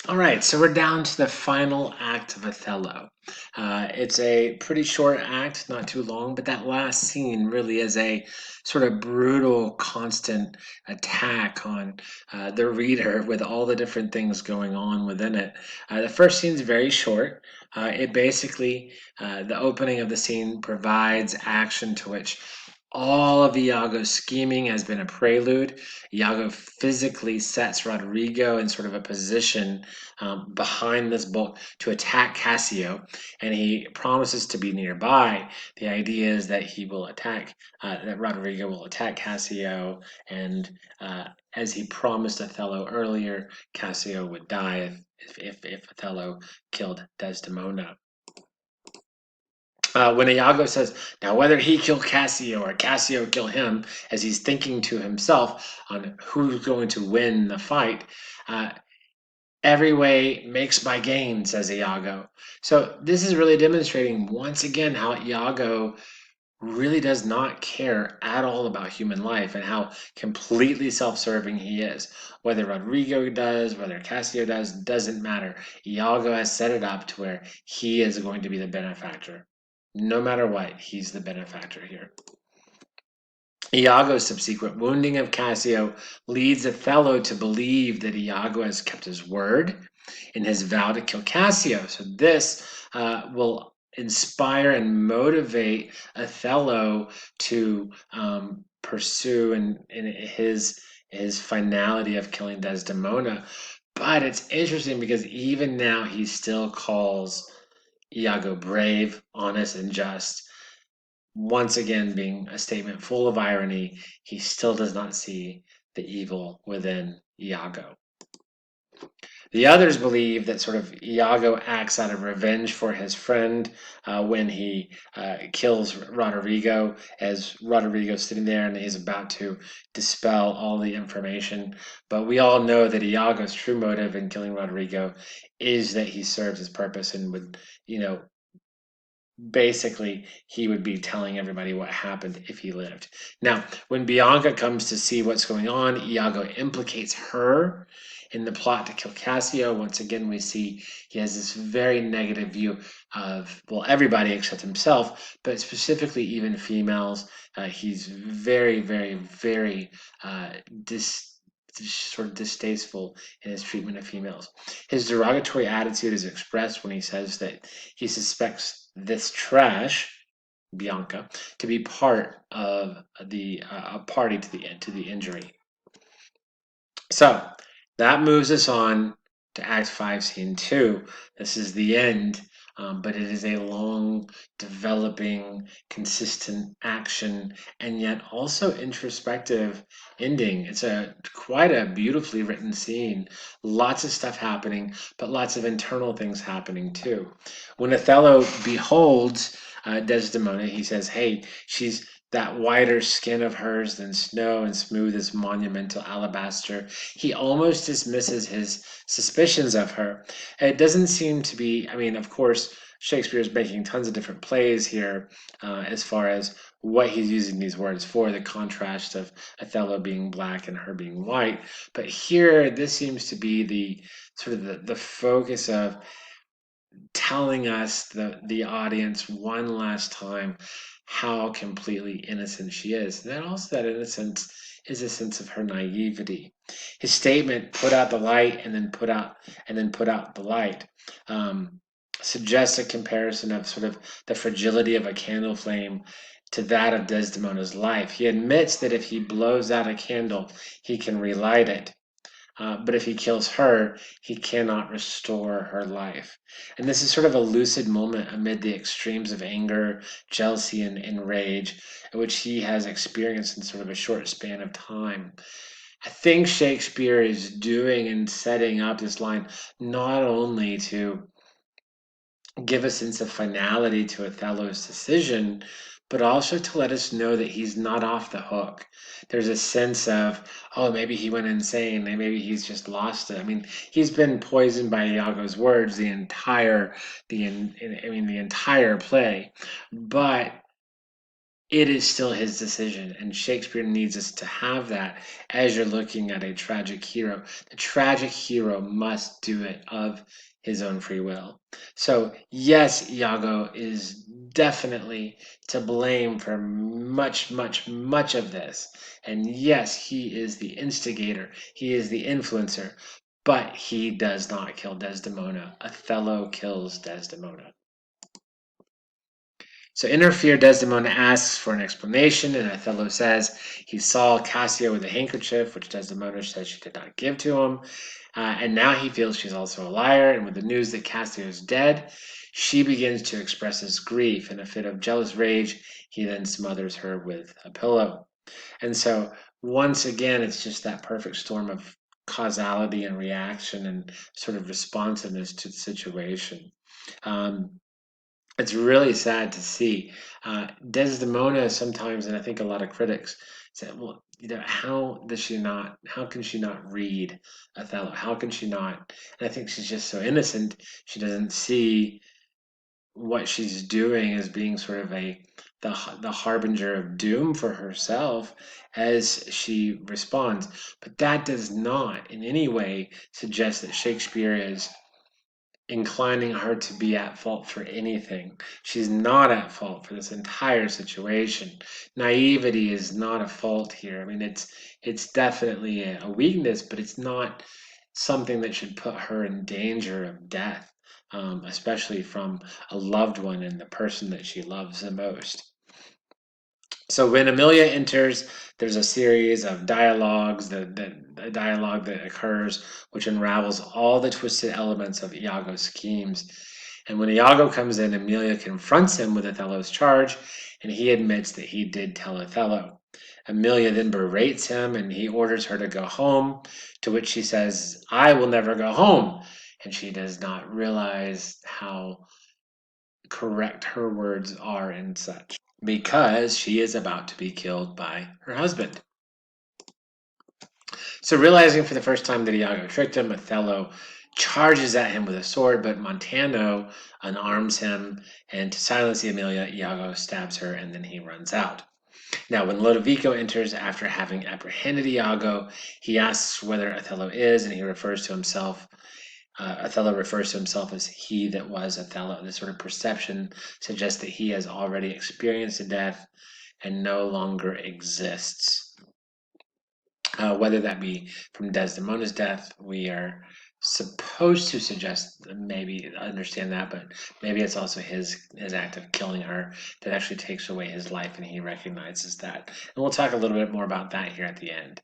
All right, so we're down to the final act of Othello. It's a pretty short act, not too long, but that last scene really is a sort of brutal, constant attack on the reader with all the different things going on within it. The first scene's very short. It basically, the opening of the scene provides action to which all of Iago's scheming has been a prelude. Iago physically sets Rodrigo in sort of a position behind this bolt to attack Cassio, and he promises to be nearby. The idea is that he will attack, that Rodrigo will attack Cassio, and as he promised Othello earlier, Cassio would die if Othello killed Desdemona. When Iago says, now whether he kill Cassio or Cassio kill him, as he's thinking to himself on who's going to win the fight, uh, every way makes my gain, says Iago. So this is really demonstrating once again how Iago really does not care at all about human life and how completely self-serving he is. Whether Rodrigo does, whether Cassio does, doesn't matter. Iago has set it up to where he is going to be the benefactor. No matter what, he's the benefactor here. Iago's subsequent wounding of Cassio leads Othello to believe that Iago has kept his word in his vow to kill Cassio. So this will inspire and motivate Othello to pursue in his finality of killing Desdemona. But it's interesting because even now he still calls Iago brave, honest, and just. Once again, being a statement full of irony, he still does not see the evil within Iago. The others believe that sort of Iago acts out of revenge for his friend when he kills Roderigo, as Roderigo's sitting there and he's about to dispel all the information. But we all know that Iago's true motive in killing Roderigo is that he serves his purpose and would, basically he would be telling everybody what happened if he lived. Now, when Bianca comes to see what's going on, Iago implicates her in the plot to kill Cassio. Once again, we see he has this very negative view of, well, everybody except himself, but specifically even females. He's very, very, very sort of distasteful in his treatment of females. His derogatory attitude is expressed when he says that he suspects this trash, Bianca, to be part of the a party to the injury. So that moves us on to Act 5, Scene 2. This is the end, but it is a long, developing, consistent action, and yet also introspective ending. It's a quite a beautifully written scene. Lots of stuff happening, but lots of internal things happening too. When Othello beholds Desdemona, he says, "Hey, she's that whiter skin of hers than snow and smooth as monumental alabaster." He almost dismisses his suspicions of her. It doesn't seem to be, I mean, of course, Shakespeare is making tons of different plays here as far as what he's using these words for, the contrast of Othello being black and her being white. But here, this seems to be the sort of the focus of telling us, the audience, one last time how completely innocent she is. And then also that innocence is a sense of her naivety. His statement, put out the light and then put out the light, suggests a comparison of sort of the fragility of a candle flame to that of Desdemona's life. He admits that if he blows out a candle, he can relight it. But if he kills her, he cannot restore her life. And this is sort of a lucid moment amid the extremes of anger, jealousy, and rage, which he has experienced in sort of a short span of time. I think Shakespeare is doing and setting up this line not only to give a sense of finality to Othello's decision, but also to let us know that he's not off the hook. There's a sense of, oh, maybe he went insane, maybe he's just lost it. I mean, he's been poisoned by Iago's words the entire play, but it is still his decision. And Shakespeare needs us to have that as you're looking at a tragic hero. The tragic hero must do it of his own free will. So, yes, Iago is definitely to blame for much, much, much of this. And yes, he is the instigator, he is the influencer, but he does not kill Desdemona. Othello kills Desdemona. So in her fear, Desdemona asks for an explanation, and Othello says he saw Cassio with a handkerchief, which Desdemona says she did not give to him. And now he feels she's also a liar, and with the news that Cassio is dead, she begins to express his grief. In a fit of jealous rage, he then smothers her with a pillow. And so, once again, it's just that perfect storm of causality and reaction and sort of responsiveness to the situation. Um, it's really sad to see. Desdemona sometimes, and I think a lot of critics say, well, how does she not, how can she not read Othello? How can she not? And I think she's just so innocent. She doesn't see what she's doing as being sort of the harbinger of doom for herself as she responds. But that does not in any way suggest that Shakespeare is inclining her to be at fault for anything. She's not at fault for this entire situation. Naivety is not a fault here. I mean, it's definitely a weakness, but it's not something that should put her in danger of death, especially from a loved one and the person that she loves the most. So when Amelia enters, there's a series of dialogues, the dialogue that occurs, which unravels all the twisted elements of Iago's schemes. And when Iago comes in, Amelia confronts him with Othello's charge, and he admits that he did tell Othello. Amelia then berates him, and he orders her to go home, to which she says, I will never go home. And she does not realize how correct her words are and such, because she is about to be killed by her husband. So, realizing for the first time that Iago tricked him, Othello charges at him with a sword, but Montano unarms him, and to silence Emilia, Iago stabs her and then he runs out. Now, when Lodovico enters after having apprehended Iago, he asks whether Othello is, and he refers to himself. Othello refers to himself as he that was Othello. This sort of perception suggests that he has already experienced a death and no longer exists. Whether that be from Desdemona's death, we are supposed to suggest maybe understand that, but maybe it's also his act of killing her that actually takes away his life, and he recognizes that. And we'll talk a little bit more about that here at the end.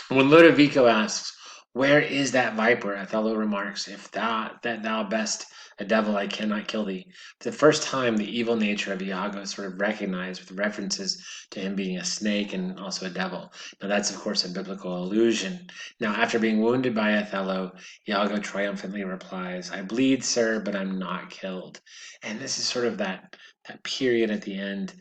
When Ludovico asks, where is that viper? Othello remarks, if thou best a devil, I cannot kill thee. For the first time, the evil nature of Iago is sort of recognized with references to him being a snake and also a devil. Now, that's, of course, a biblical allusion. Now, after being wounded by Othello, Iago triumphantly replies, I bleed, sir, but I'm not killed. And this is sort of that period at the end.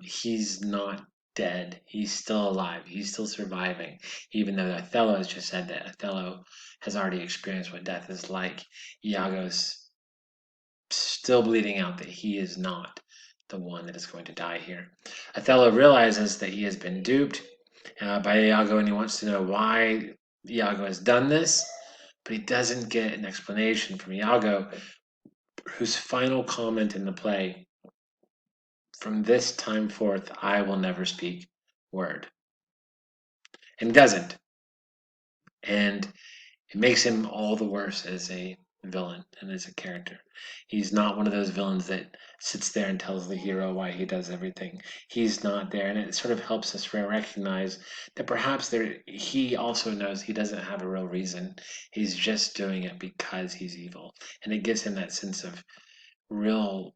He's not dead. He's still alive. He's still surviving, even though Othello has just said that Othello has already experienced what death is like. Iago's still bleeding out that he is not the one that is going to die here. Othello realizes that he has been duped by Iago, and he wants to know why Iago has done this, but he doesn't get an explanation from Iago, whose final comment in the play, from this time forth, I will never speak word. And doesn't. And it makes him all the worse as a villain and as a character. He's not one of those villains that sits there and tells the hero why he does everything. He's not there, and it sort of helps us recognize that perhaps he also knows he doesn't have a real reason. He's just doing it because he's evil, and it gives him that sense of real,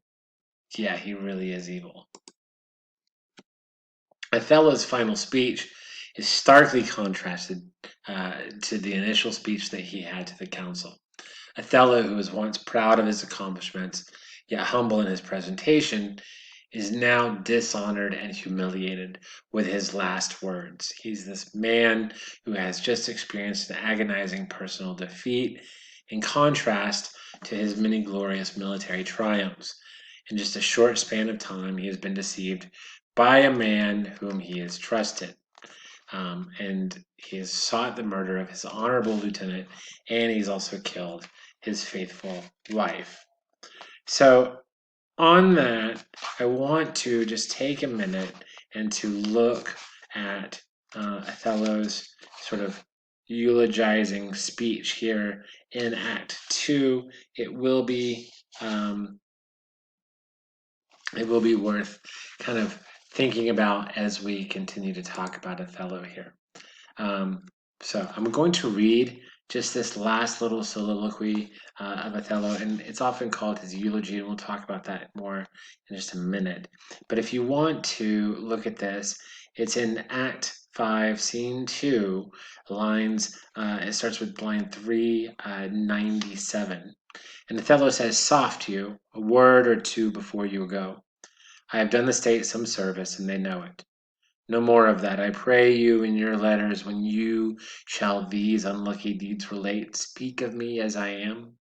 yeah, he really is evil. Othello's final speech is starkly contrasted to the initial speech that he had to the council. Othello, who was once proud of his accomplishments, yet humble in his presentation, is now dishonored and humiliated with his last words. He's this man who has just experienced an agonizing personal defeat, in contrast to his many glorious military triumphs. In just a short span of time, he has been deceived by a man whom he has trusted. And he has sought the murder of his honorable lieutenant, and he's also killed his faithful wife. So, on that, I want to just take a minute and to look at Othello's sort of eulogizing speech here in Act 2. Um, it will be worth kind of thinking about as we continue to talk about Othello here. So I'm going to read just this last little soliloquy of Othello, and it's often called his eulogy, and we'll talk about that more in just a minute. But if you want to look at this, it's in Act 5, Scene 2, it starts with line 397. And Othello says, "Soft you, a word or two before you go. I have done the state some service, and they know it. No more of that, I pray you, in your letters, when you shall these unlucky deeds relate, speak of me as I am.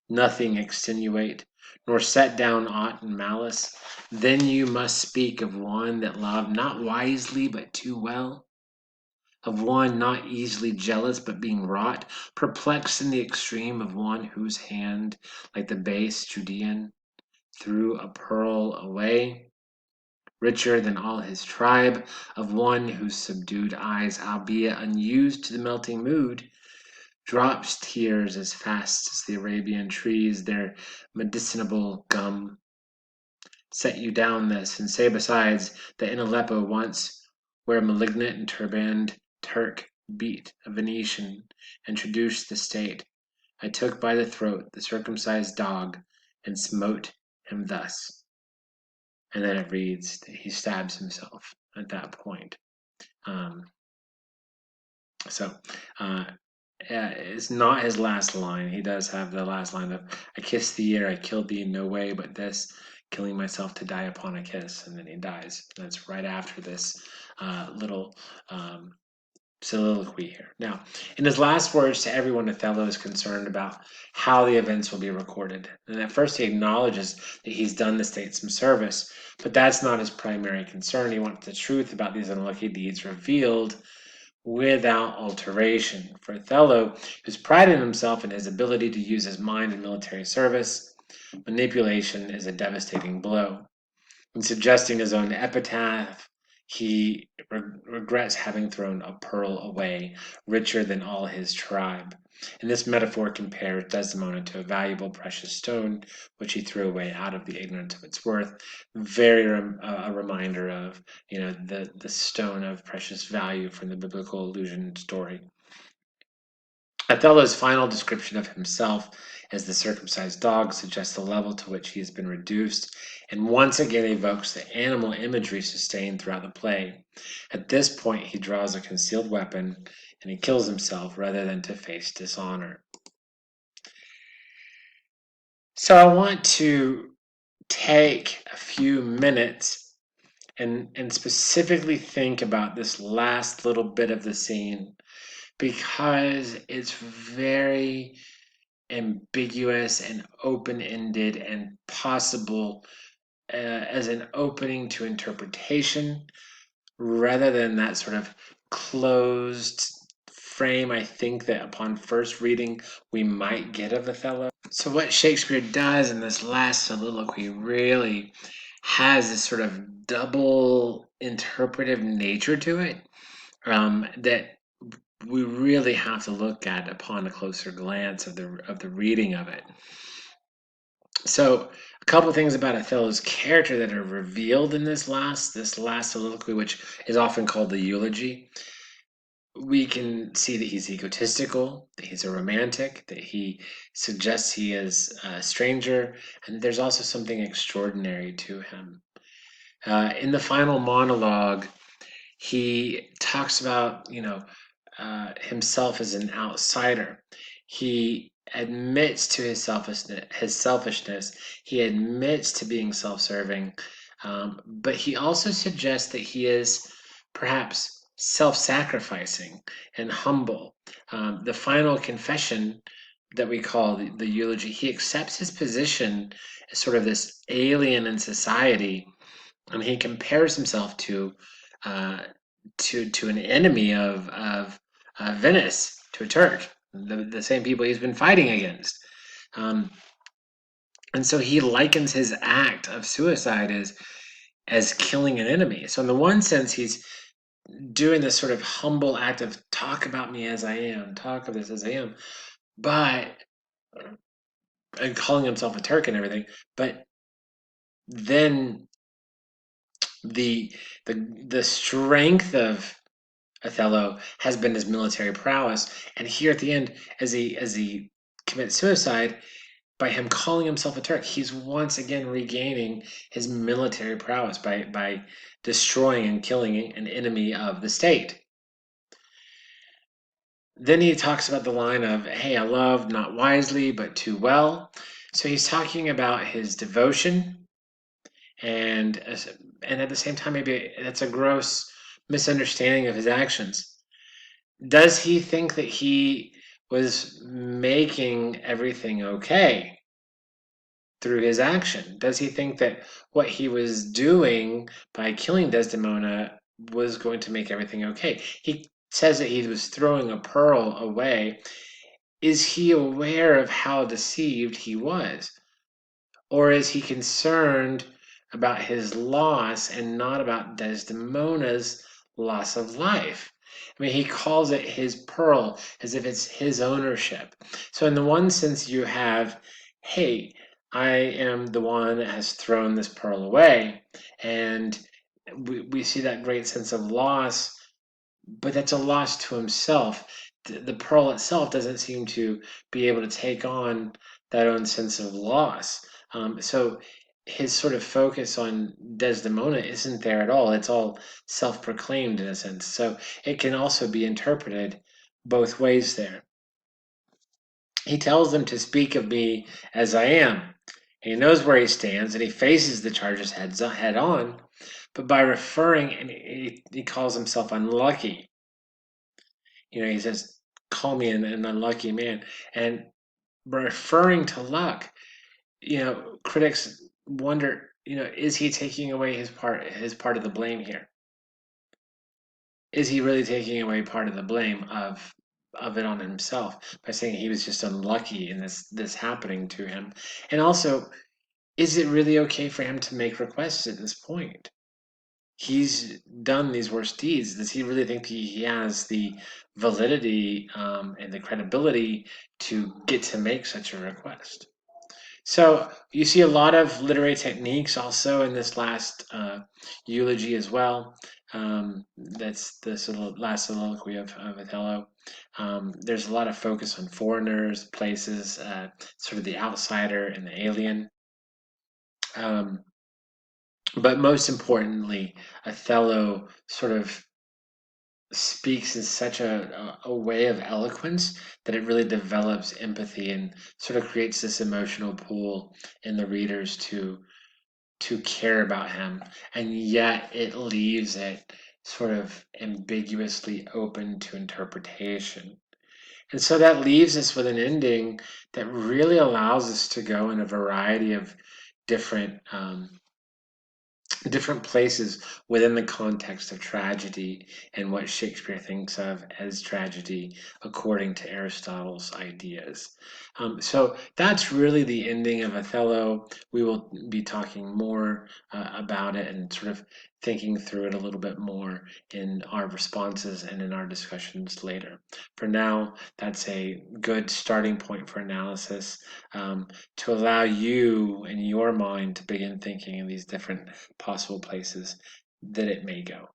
Nothing extenuate, nor set down aught in malice. Then you must speak of one that loved not wisely, but too well. Of one not easily jealous, but being wrought, perplexed in the extreme, of one whose hand, like the base Judean, threw a pearl away. Richer than all his tribe, of one whose subdued eyes, albeit unused to the melting mood, drops tears as fast as the Arabian trees their medicinable gum. Set you down this, and say besides, that in Aleppo once, where a malignant and turbaned Turk beat a Venetian, and traduced the state, I took by the throat the circumcised dog, and smote him thus." And then it reads that he stabs himself at that point. Um, so it's not his last line. He does have the last line of, "I kissed the air, I killed thee in no way but this, killing myself to die upon a kiss," and then he dies. That's right after this little soliloquy here. Now, in his last words to everyone, Othello is concerned about how the events will be recorded. And at first, he acknowledges that he's done the state some service, but that's not his primary concern. He wants the truth about these unlucky deeds revealed without alteration. For Othello, who's prided himself in his ability to use his mind in military service, manipulation is a devastating blow. In suggesting his own epitaph, he regrets having thrown a pearl away, richer than all his tribe. And this metaphor compares Desdemona to a valuable precious stone, which he threw away out of the ignorance of its worth. Very a reminder of, the stone of precious value from the biblical allusion story. Othello's final description of himself as the circumcised dog suggests the level to which he has been reduced, and once again evokes the animal imagery sustained throughout the play. At this point, he draws a concealed weapon and he kills himself rather than to face dishonor. So I want to take a few minutes and specifically think about this last little bit of the scene, because it's very ambiguous and open-ended and possible as an opening to interpretation, rather than that sort of closed frame I think that upon first reading we might get of Othello. So what Shakespeare does in this last soliloquy really has this sort of double interpretive nature to it, that we really have to look at upon a closer glance of the reading of it. So a couple things about Othello's character that are revealed in this last soliloquy, which is often called the eulogy. We can see that he's egotistical, that he's a romantic, that he suggests he is a stranger, and there's also something extraordinary to him. In the final monologue, he talks about, himself as an outsider. He admits to his selfishness. He admits to being self-serving, but he also suggests that he is perhaps self-sacrificing and humble. The final confession that we call the eulogy, he accepts his position as sort of this alien in society, and he compares himself uh, to an enemy of Venice, to a Turk, the same people he's been fighting against. Um, and so he likens his act of suicide as killing an enemy. So in the one sense, he's doing this sort of humble act of talk about me as I am, talk of this as I am, but and calling himself a Turk and everything. But then the the strength of Othello has been his military prowess, and here at the end, as he commits suicide, by him calling himself a Turk, he's once again regaining his military prowess by destroying and killing an enemy of the state. Then he talks about the line of, "Hey, I loved not wisely, but too well." So he's talking about his devotion, and and at the same time, maybe that's a gross misunderstanding of his actions. Does he think that he was making everything okay through his action? Does he think that what he was doing by killing Desdemona was going to make everything okay? He says that he was throwing a pearl away. Is he aware of how deceived he was? Or is he concerned about his loss and not about Desdemona's loss of life? I mean, he calls it his pearl as if it's his ownership. So, in the one sense, you have, hey, I am the one that has thrown this pearl away. And we see that great sense of loss, but that's a loss to himself. The pearl itself doesn't seem to be able to take on that own sense of loss. So his sort of focus on Desdemona isn't there at all. It's all self-proclaimed in a sense. So it can also be interpreted both ways there. He tells them to speak of me as I am. He knows where he stands and he faces the charges head on, but by referring, and he calls himself unlucky. He says, "Call me an unlucky man," and referring to luck. Critics wonder, is he taking away his part of the blame here? Is he really taking away part of the blame of it on himself by saying he was just unlucky in this happening to him? And also, is it really okay for him to make requests at this point? He's done these worse deeds. Does he really think he has the validity and the credibility to get to make such a request? So you see a lot of literary techniques also in this last eulogy as well. That's the last soliloquy of Othello. There's a lot of focus on foreigners, places, sort of the outsider and the alien. Um, but most importantly, Othello sort of speaks in such a way of eloquence that it really develops empathy and sort of creates this emotional pool in the readers to care about him, and yet it leaves it sort of ambiguously open to interpretation. And so that leaves us with an ending that really allows us to go in a variety of different different places within the context of tragedy and what Shakespeare thinks of as tragedy according to Aristotle's ideas. So that's really the ending of Othello. We will be talking more about it and sort of thinking through it a little bit more in our responses and in our discussions later. For now, that's a good starting point for analysis to allow you in your mind to begin thinking in these different possible places that it may go.